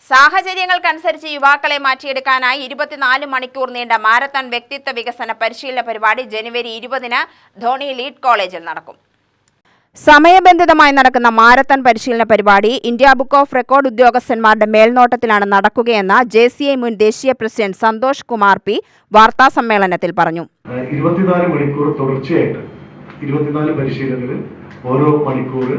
സാഹചര്യങ്ങൾക്കനുസരിച്ച് യുവാക്കളെ മാറ്റിയെടുക്കാനായി 24 മണിക്കൂർ നീണ്ട മാരത്തൺ വ്യക്തിത്വ വികസന പരിശീലന പരിപാടി ജനുവരി 20-ന് ധോണി ലീഡ് കോളേജിൽ നടക്കും. സമയബന്ധിതമായി നടക്കുന്ന മാരത്തൺ പരിശീലന പരിപാടി ഇന്ത്യ ബുക്ക് ഓഫ് റെക്കോർഡ് ഉദ്യോഗസ്ഥന്മാരുടെ മേൽനോട്ടത്തിലാണ് നടക്കുകയെന്ന് JCI മുൻ ദേശീയ പ്രസിഡന്റ് സന്തോഷ് കുമാർ പി വാർത്താസമ്മേളനത്തിൽ പറഞ്ഞു. 24 മണിക്കൂർ തുടർച്ചയായിട്ട് 24 പരിശീലകർ ഓരോ മണിക്കൂർ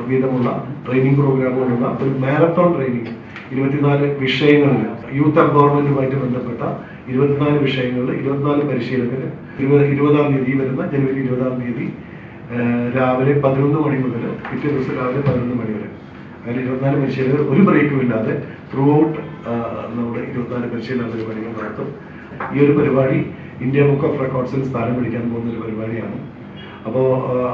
വീതമുള്ള ട്രെയിനിങ് പ്രോഗ്രാമുകളുള്ള ഒരു മാരത്തോൺ ട്രെയിനിങ് 24 വിഷയങ്ങളിൽ യൂത്ത് എംപവർമെന്റുമായിട്ട് ബന്ധപ്പെട്ട 24 വിഷയങ്ങളിൽ 24 പരിശീലകർ 20-ാം തീയതി വരുന്ന ജനുവരി 20-ാം തീയതി രാവിലെ 11 മണി മുതൽ പിറ്റേ ദിവസം രാവിലെ 11 മണി വരെ അതിൽ 24 പരിശീലകർ ഒരു ബ്രേക്കും ഇല്ലാതെ ത്രൂ ഔട്ട് നമ്മുടെ 24 പരിശീലന പരിപാടികൾ നടത്തും. ഈ ഒരു പരിപാടി ഇന്ത്യ ബുക്ക് ഓഫ് റെക്കോർഡ്സിൽ സ്ഥാനം പിടിക്കാൻ പോകുന്ന ഒരു പരിപാടിയാണ്. അപ്പോൾ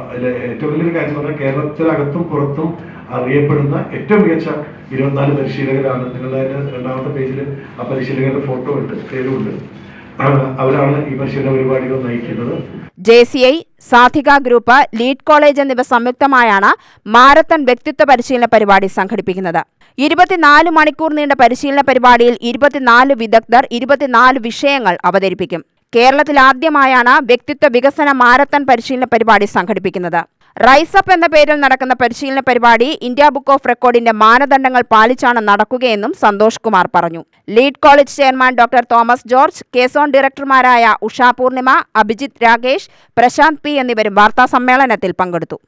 അതിൽ ഏറ്റവും വലിയൊരു കാര്യം പറഞ്ഞാൽ കേരളത്തിനകത്തും പുറത്തും അറിയപ്പെടുന്ന ഏറ്റവും മികച്ച 24 പരിശീലകരാണ്. നിങ്ങളുടെ രണ്ടാമത്തെ പേജിൽ ആ പരിശീലകരുടെ ഫോട്ടോ ഉണ്ട്, പേരുണ്ട്. അവരാണ് ഈ പരിശീലന പരിപാടികൾ നയിക്കുന്നത്. JCI, Sadhika group, lead college എന്നിവ സംയുക്തമായാണ് മാരത്തൺ വ്യക്തിത്വ പരിശീലന പരിപാടി സംഘടിപ്പിക്കുന്നത്. 24 മണിക്കൂർ നീണ്ട പരിശീലന പരിപാടിയിൽ 24 വിദഗ്ധർ 24 വിഷയങ്ങൾ അവതരിപ്പിക്കും. കേരളത്തിൽ ആദ്യമായാണ് വ്യക്തിത്വ വികസന മാരത്തൺ പരിശീലന പരിപാടി സംഘടിപ്പിക്കുന്നത്. റൈസ് അപ്പ് എന്ന പേരിൽ നടക്കുന്ന പരിശീലന പരിപാടി ഇന്ത്യ ബുക്ക് ഓഫ് റെക്കോർഡിന്റെ മാനദണ്ഡങ്ങൾ പാലിച്ചാണ് നടക്കുകയെന്നും സന്തോഷ് കുമാർ പറഞ്ഞു. Lead college chairman doctor Thomas George, കേസോൺ ഡയറക്ടർമാരായ ഉഷ പൂർണിമ, അഭിജിത്ത് രാകേഷ്, പ്രശാന്ത് P എന്നിവരും വാർത്താസമ്മേളനത്തിൽ പങ്കെടുത്തു.